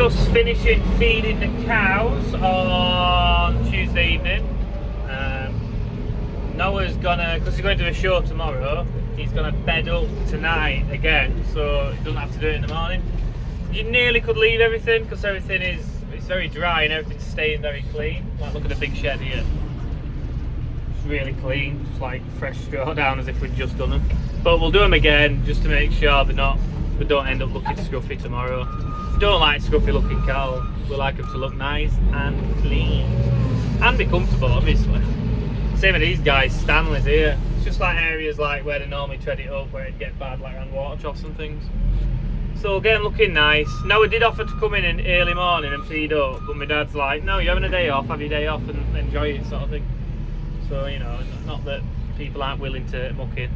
just finishing feeding the cows on Tuesday evening. Noah's gonna, because he's going to a show tomorrow, he's gonna bed up tonight again, so he doesn't have to do it in the morning. You nearly could leave everything, because everything is, it's very dry and everything's staying very clean. Like, look at the big shed here. It's really clean, just like fresh straw down as if we'd just done them. But we'll do them again just to make sure we don't end up looking scruffy tomorrow. We don't like scruffy looking cattle. We like them to look nice and clean and be comfortable, obviously. Same with these guys, Stanley's here. It's just like areas like where they normally tread it up, where it'd get bad, like around water troughs and things. So again, looking nice. Now we did offer to come in early morning and feed up, but my dad's like, no, you're having a day off, have your day off and enjoy it, sort of thing. So, you know, not that people aren't willing to muck in.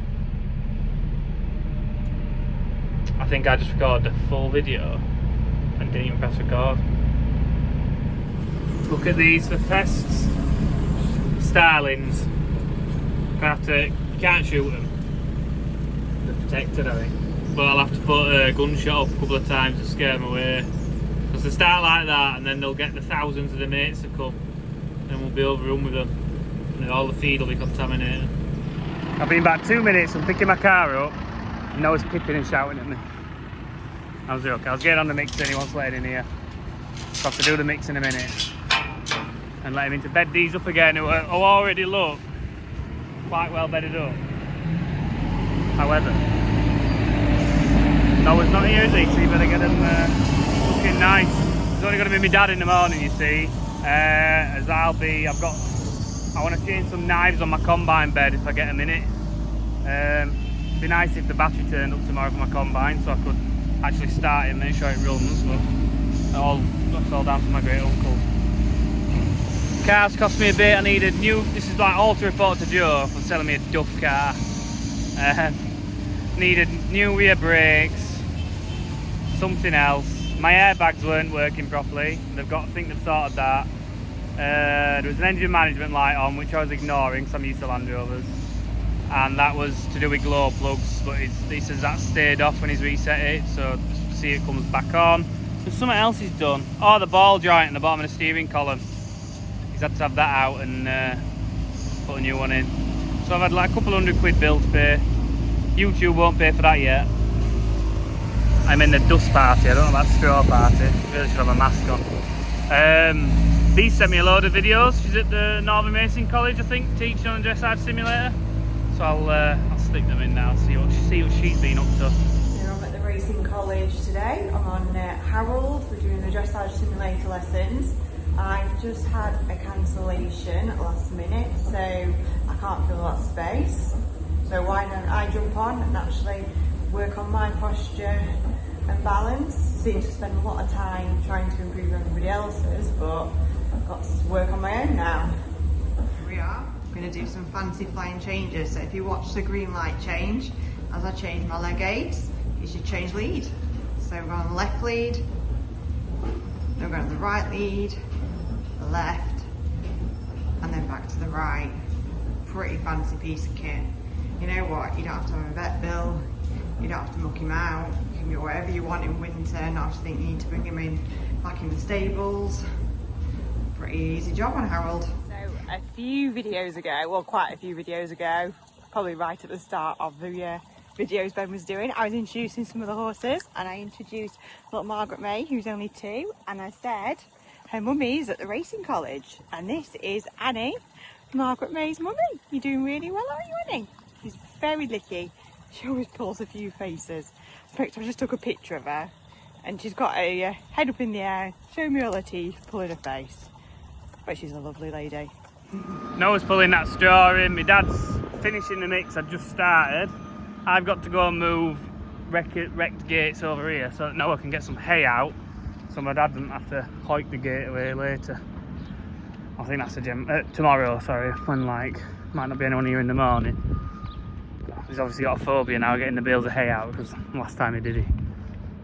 I think I just recorded a full video and didn't even press record. Look at these for pests. Starlings. Can't shoot them. They're protected, I think. But I'll have to put a gunshot up a couple of times to scare them away. Because they start like that and then they'll get the thousands of their mates to come and we'll be overrun with them. And all the feed will be contaminated. I've been back 2 minutes from picking my car up and Noah's pipping and shouting at me. I was joking. I was getting on the mixer and he wants letting in here. So I have to do the mix in a minute and let him into bed these up again, who already look quite well bedded up. However, Noah's not here, is he? So you better get him looking nice. It's only going to be my dad in the morning, you see. As I want to change some knives on my combine bed if I get a minute. It'd be nice if the battery turned up tomorrow for my combine so I could actually start it and make sure it runs, but that's all down to my great uncle. Car's cost me a bit. I needed new, this is like all to report to Joe for selling me a duff car. Needed new rear brakes, something else. My airbags weren't working properly. I think they've sorted that. There was an engine management light on which I was ignoring because I'm used to Land Rovers, and that was to do with glow plugs, but he says that stayed off when he's reset it, so just see it comes back on. There's something else he's done. Oh, the ball joint in the bottom of the steering column. He's had to have that out and put a new one in. So I've had like a couple £100 bill to pay. YouTube won't pay for that yet. I'm in the dust party, I don't know about the straw party. Really should have a mask on. Bea sent me a load of videos. She's at the Northern Racing College, I think, teaching on a dressage simulator. So I'll stick them in now, see what she's been up to. So I'm at the Racing College today. I'm on Harold. We're doing the dressage simulator lessons. I've just had a cancellation at last minute, so I can't fill that space. So why don't I jump on and actually work on my posture and balance? Seem to spend a lot of time trying to improve everybody else's, but I've got to work on my own now. Here we are. I'm going to do some fancy flying changes. So if you watch the green light change, as I change my leg aids, you should change lead. So we're on the left lead, then we're going to the right lead, the left, and then back to the right. Pretty fancy piece of kit. You know what, you don't have to have a vet bill, you don't have to muck him out, you can do whatever you want in winter, not have to think you need to bring him back in the stables. Pretty easy job on Harold. So a few videos ago, well quite a few videos ago, probably right at the start of the videos Ben was doing, I was introducing some of the horses, and I introduced little Margaret May, who's only 2, and I said her mummy's at the racing college, and this is Annie, Margaret May's mummy. You're doing really well, are you, Annie? She's very licky. She always pulls a few faces. I just took a picture of her, and she's got a head up in the air, showing me all her teeth, pulling her face. But she's a lovely lady. Noah's pulling that straw in. My dad's finishing the mix. I've just started. I've got to go and move wrecked gates over here so that Noah can get some hay out, so my dad doesn't have to hoik the gate away later. I think that's tomorrow, sorry, when like might not be anyone here in the morning. He's obviously got a phobia now getting the bales of hay out, because last time he did, he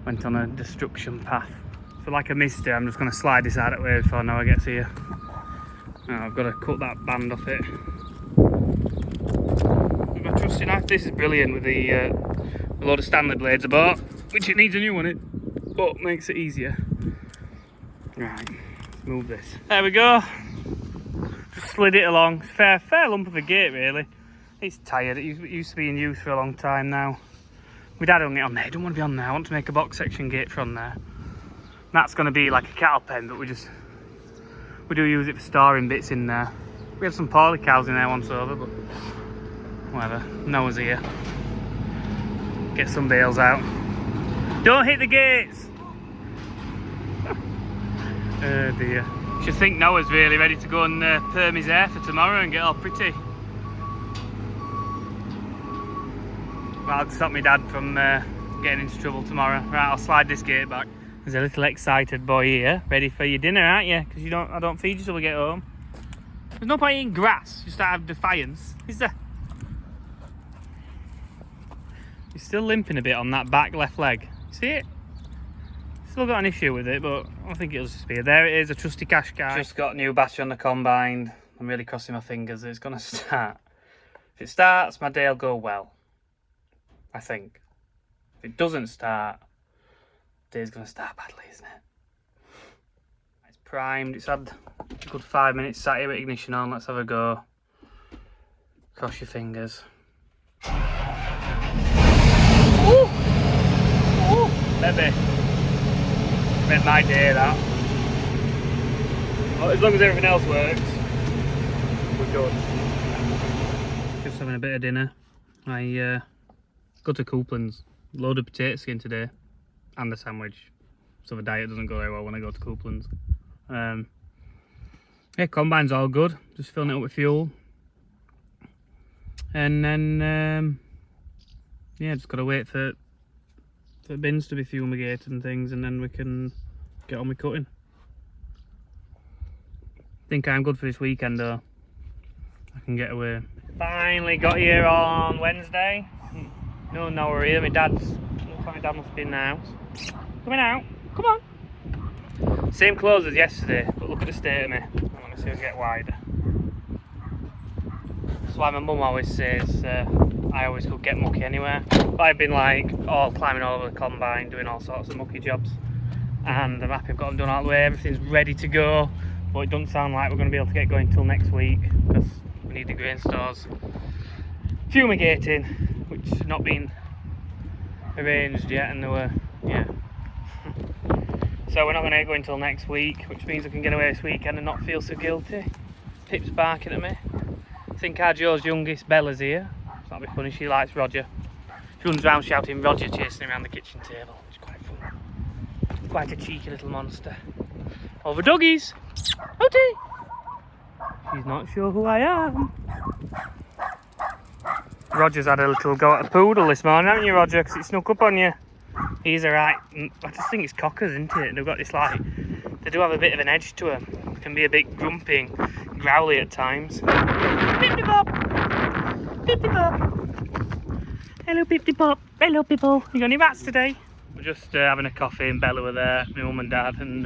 went on a destruction path. So like I missed it, I'm just going to slide this out of the way before Noah gets here. Now I've got to cut that band off it. I've got a trusty knife. This is brilliant with the load of Stanley blades I bought, which it needs a new one in, but makes it easier. Right, let's move this. There we go. Just slid it along. Fair lump of a gate, really. It's tired. It used to be in use for a long time now. My dad hung it on there. I don't want to be on there. I want to make a box section gate from there. That's going to be like a cattle pen, but we do use it for storing bits in there. We had some poorly cows in there once over, but whatever. Noah's here. Get some bales out. Don't hit the gates! Oh dear. Should think Noah's really ready to go and perm his hair for tomorrow and get all pretty. That'll stop my dad from getting into trouble tomorrow. Right, I'll slide this gate back. There's a little excited boy here, ready for your dinner, aren't you? Because I don't feed you till we get home. There's no point eating grass, you start having defiance, is there? He's still limping a bit on that back left leg. See it? Still got an issue with it, but I think it'll just be. There it is, a trusty cash guy. Just got a new battery on the combine. I'm really crossing my fingers that it's going to start. If it starts, my day will go well. I think. If it doesn't start, the day's going to start badly, isn't it? It's primed. It's had a good 5 minutes sat here with ignition on. Let's have a go. Cross your fingers. Ooh! Ooh! Baby. Made my day, that. Well, as long as everything else works, we're good. Just having a bit of dinner. I go to Coupland's. Load of potato skin today. And a sandwich. So the diet doesn't go very well when I go to Coupland's. Yeah, combine's all good. Just filling it up with fuel. And then, yeah, just got to wait for the bins to be fumigated and things, and then we can get on with cutting. Think I'm good for this weekend though. I can get away. Finally got here on Wednesday. No Noah here. My dad's, looks like my dad must be in the house. Coming out. Come on. Same clothes as yesterday, but look at the state of me. I want to see it get wider. That's why my mum always says I always could get mucky anywhere. But I've been like climbing all over the combine, doing all sorts of mucky jobs, and I'm happy I've got them done all the way. Everything's ready to go, but it doesn't sound like we're going to be able to get going till next week because we need the grain stores fumigating, which has not been arranged yet, and they were, yeah. So we're not going to get going until next week, which means I can get away this weekend and not feel so guilty. Pip's barking at me. I think our Joe's youngest, Bella's here. So that'll be funny, she likes Roger. She runs around shouting Roger, chasing him around the kitchen table, which is quite fun. Quite a cheeky little monster. All the doggies! Howdy! She's not sure who I am. Roger's had a little go at a poodle this morning, haven't you, Roger? Because it snuck up on you. He's alright. I just think it's cockers, isn't it? They've got this like, they do have a bit of an edge to them. They can be a bit grumpy and growly at times. Pip-de-pop! Pip-de-pop! Hello, Pip-de-pop! Hello, people! You got any rats today? We're just having a coffee and Bella were there, my mum and dad, and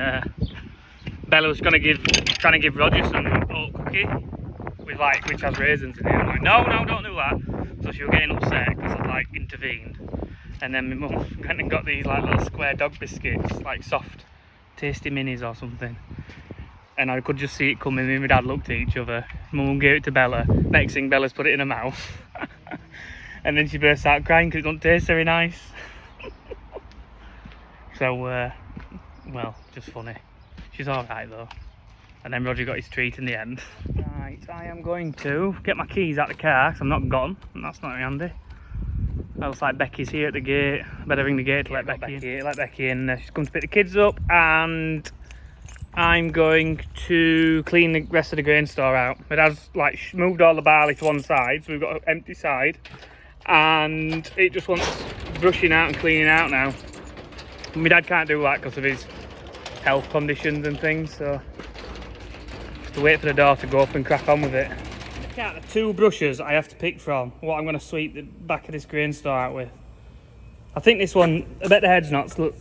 Bella was trying to give Roger some oat cookie with like, which has raisins in it. I'm like, no, don't do that. So she was getting upset because I'd like intervened. And then my mum went and got these like little square dog biscuits, like soft, tasty minis or something. And I could just see it coming. Me and my dad looked at each other. My mum gave it to Bella. Next thing, Bella's put it in her mouth. And then she burst out crying because it don't taste very nice. So, well, just funny. She's alright though. And then Roger got his treat in the end. Right, I am going to get my keys out of the car because I'm not gone. And that's not handy. Looks like Becky's here at the gate. Better ring the gate to let Becky in. Let Becky in. She's come to pick the kids up, and I'm going to clean the rest of the grain store out. My dad's like moved all the barley to one side, so we've got an empty side, and it just wants brushing out and cleaning out now. My dad can't do that because of his health conditions and things, so have to wait for the door to go up and crack on with it. Yeah, the two brushes I have to pick from, what I'm going to sweep the back of this grain store out with. I think this one, I bet the head's not, look.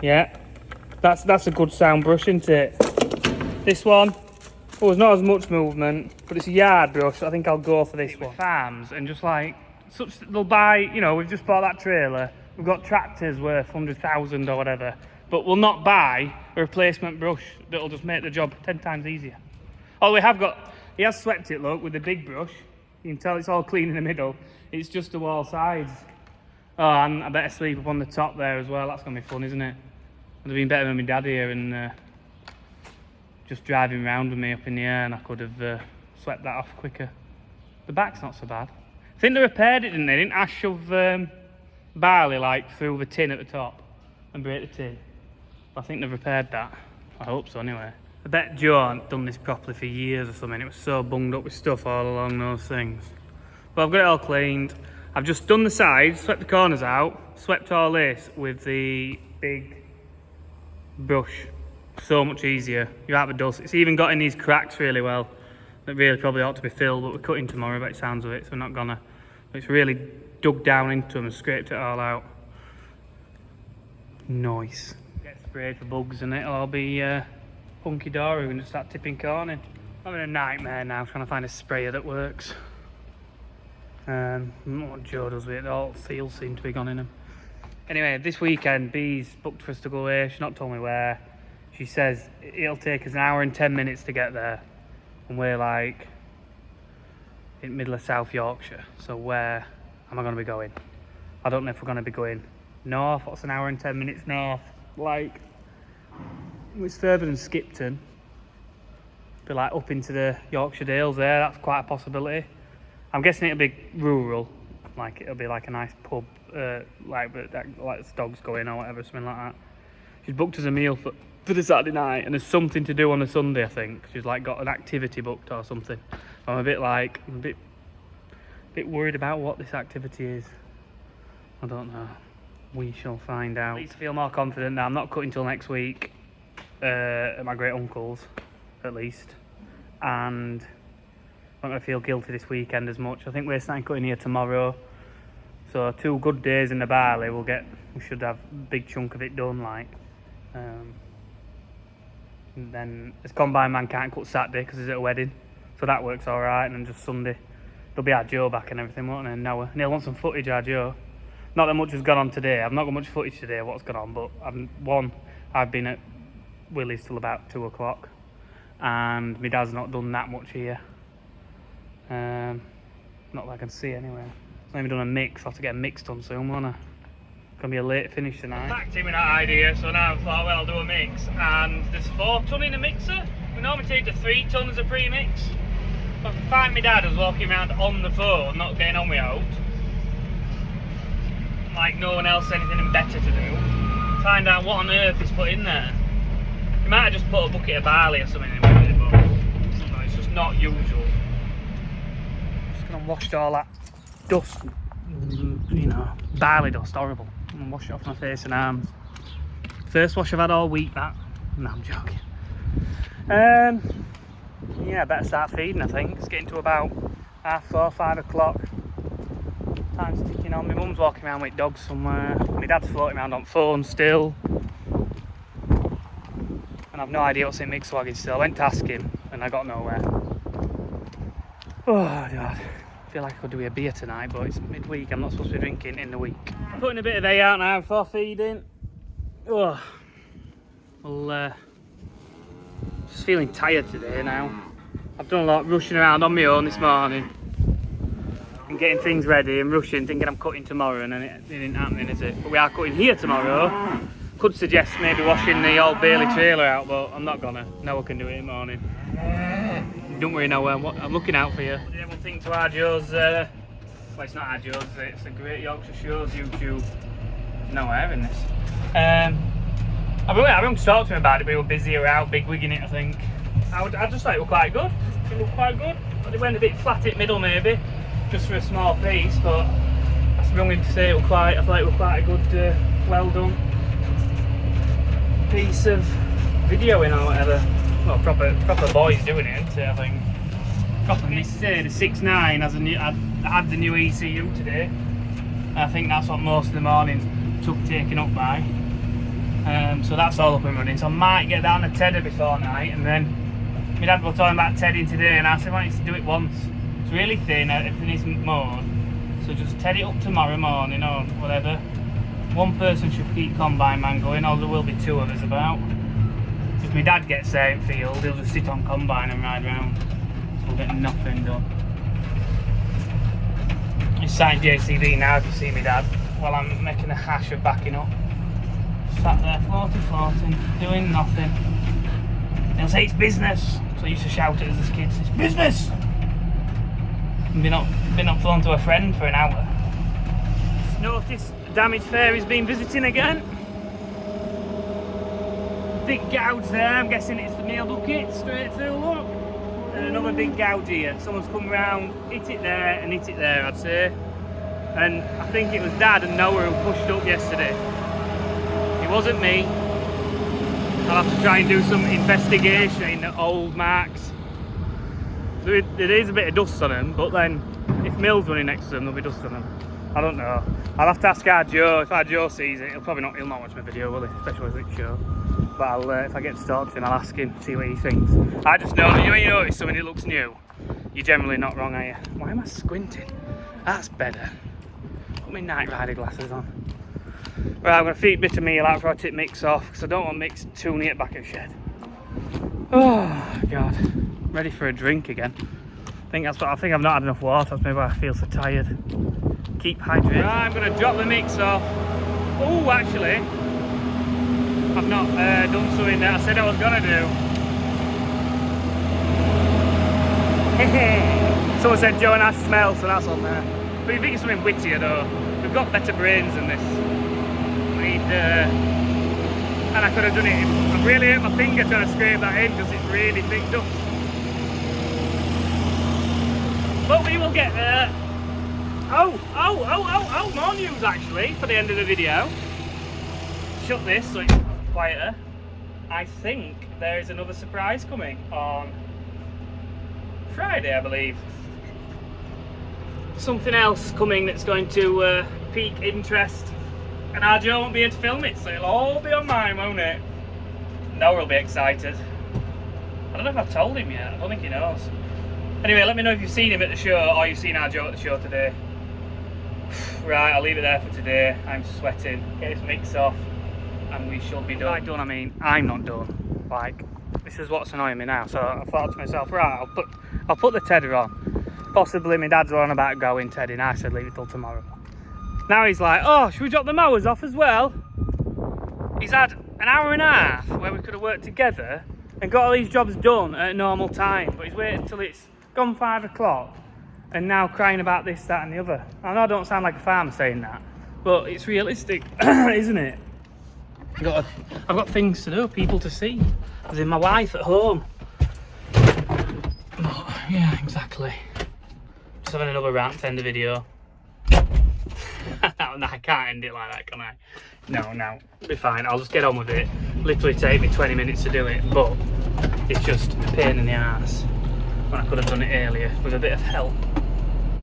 Yeah, that's a good sound brush, isn't it? This one, oh, there's not as much movement, but it's a yard brush. I think I'll go for this one. Farms and just like, they'll buy, you know, we've just bought that trailer. We've got tractors worth 100,000 or whatever. but we'll not buy a replacement brush that'll just make the job 10 times easier. Oh, he has swept it, look, with the big brush. You can tell it's all clean in the middle. It's just the wall sides. Oh, and I better sleep up on the top there as well. That's going to be fun, isn't it? Would have been better with my dad here and just driving around with me up in the air, and I could have swept that off quicker. The back's not so bad. I think they repaired it, didn't they? They didn't ash shove barley like through the tin at the top and break the tin. But I think they've repaired that. I hope so anyway. I bet Joe hadn't done this properly for years or something. It was so bunged up with stuff all along those things. But I've got it all cleaned. I've just done the sides, swept the corners out, swept all this with the big brush. So much easier. You're out of the dust. It's even got in these cracks really well. That really probably ought to be filled, but we're cutting tomorrow by the sounds of it, so we're not gonna. But it's really dug down into them and scraped it all out. Nice. Get sprayed for bugs and it'll all be hunky-dory and just start tipping corn in. I'm having a nightmare now trying to find a sprayer that works. I don't know what Joe does with it, all seals seem to be gone in them. Anyway, this weekend Bee's booked for us to go away. She's not told me where. She says it'll take us an hour and 10 minutes to get there. And we're like in the middle of South Yorkshire. So where am I going to be going? I don't know if we're going to be going north. What's an hour and 10 minutes north? Like, it's further than Skipton. Be like up into the Yorkshire Dales there. That's quite a possibility. I'm guessing it'll be rural. Like it'll be like a nice pub, like the dogs go in or whatever, something like that. She's booked us a meal for the Saturday night, and there's something to do on the Sunday. I think she's like got an activity booked or something. I'm a bit worried about what this activity is. I don't know. We shall find out. At least I feel more confident now. I'm not cutting till next week at my great uncle's, at least, and I'm not going to feel guilty this weekend as much. I think we're starting cutting here tomorrow, so 2 good days in the barley. We should have a big chunk of it done, like. And then as combine man can't cut Saturday because he's at a wedding, so that works all right. And then just Sunday, there'll be our Joe back and everything, won't there? And now Neil wants some footage, our Joe. Not that much has gone on today. I've not got much footage today of what's gone on, but I've been at Willie's till about 2 o'clock, and my dad's not done that much here. Not that I can see anyway. I've not even done a mix. I'll have to get a mix done soon, won't I? Gonna be a late finish tonight. Back to me that idea, so now I thought, well, I'll do a mix, and there's 4 ton in a mixer. We normally take to 3 ton as a pre-mix. But I find my dad was walking around on the phone, not getting on without, like no one else had anything better to do. Find out what on earth he's put in there. He might have just put a bucket of barley or something in with it, but no, it's just not usual. Just gonna wash all that dust, you know, barley dust, horrible. And wash it off my face and arms. First wash I've had all week, that. No, I'm joking. Yeah, I better start feeding, I think. It's getting to about 4:30, 5 o'clock. Time's ticking on. My mum's walking around with dogs somewhere. My dad's floating around on phone still. And I've no idea what's in Mixed Wagon still. I went to ask him and I got nowhere. Oh, God. I feel like I could do with a beer tonight, but it's midweek. I'm not supposed to be drinking in the week. I'm putting a bit of hay out now before feeding. Oh, well, just feeling tired today now. I've done a lot rushing around on my own this morning and getting things ready and rushing, thinking I'm cutting tomorrow, and then it ain't happening, is it? But we are cutting here tomorrow. Could suggest maybe washing the old Bailey trailer out, but I'm not gonna. Noah can do it in the morning. Don't worry, Noah, I'm looking out for you. Yeah, one thing to our Joe's, well, it's not our Joe's, it's the Great Yorkshire Shores YouTube. There's no air in this. I haven't talked to him about it, but we were busy or out big wigging it, I think. I just thought it was quite good. It looked quite good. But it went a bit flat in the middle maybe, just for a small piece, but I sprung him to say I thought it was quite a good, well done piece of videoing or whatever. Well, proper boys doing it, isn't it, I think. Proper. And this the 6.9 has had the new ECU today. I think that's what most of the mornings took taking up by. So that's all up and running. So I might get that on a tedder before night, and then my dad was talking about tedding today, and I said I wanted to do it once. It's really thin, everything isn't mowed. So just ted it up tomorrow morning or whatever. one person should keep combine man going, or there will be two of us about. If my dad gets there in field, he'll just sit on combine and ride round. So we'll get nothing done. He's signed JCB now, if you see me dad, while I'm making a hash of backing up. Sat there floating, doing nothing. He'll say it's business. So I used to shout at us as kids, it's business! And been up phone to a friend for an hour. Just noticed the damaged fairy's been visiting again. Big gouge there, I'm guessing it's the meal bucket straight through, look. And another big gouge here. Someone's come round, hit it there and hit it there, I'd say. And I think it was Dad and Noah who pushed up yesterday. It wasn't me. I'll have to try and do some investigation in the old marks. There is a bit of dust on them, but then if Mill's running next to them, there'll be dust on them. I don't know. I'll have to ask our Joe. If our Joe sees it, he'll not watch my video, will he? Especially with it show. But if I get to talk to him, I'll ask him, see what he thinks. I just know that when you notice something that looks new, you're generally not wrong, are you? Why am I squinting? That's better. Put my night rider glasses on. Right, I'm going to feed a bit of meal out before I take mix off, because I don't want mix too near the back of the shed. Oh, God. Ready for a drink again. I think I've not had enough water, that's maybe why I feel so tired. Keep hydrated. Right, I'm going to drop the mix off. Oh, actually, I've not done something that I said I was going to do. Someone said Joe and Ash smell, so that's on there. But you think it's something wittier though. We've got better brains than this. And I could have done it. I've really hurt my finger trying to scrape that in because it's really thick dust. But we will get there. Oh, more news actually for the end of the video. Shut this so it's quieter. I think there is another surprise coming on Friday, I believe. Something else coming that's going to pique interest. And our Joe won't be able to film it, so it'll all be on mine, won't it? Noah will be excited. I don't know if I've told him yet, I don't think he knows. Anyway, let me know if you've seen him at the show or you've seen our Joe at the show today. Right, I'll leave it there for today. I'm sweating. Get this mix off and we shall be done. By done, I mean, I'm not done. Like, this is what's annoying me now. So I thought to myself, right, I'll put the tedder on. Possibly my dad's on about going Teddy, and I said leave it till tomorrow. Now he's like, oh, should we drop the mowers off as well? He's had an hour and a half where we could have worked together and got all these jobs done at a normal time, but he's waited until it's gone 5 o'clock and now crying about this, that and the other. I know I don't sound like a farmer saying that, but it's realistic, isn't it? I've got things to do, people to see, as in my wife at home. But, yeah, exactly. Just having another rant to end the video. No, I can't end it like that, can I? No, it'll be fine. I'll just get on with it. Literally take me 20 minutes to do it, but it's just a pain in the arse when I could have done it earlier with a bit of help.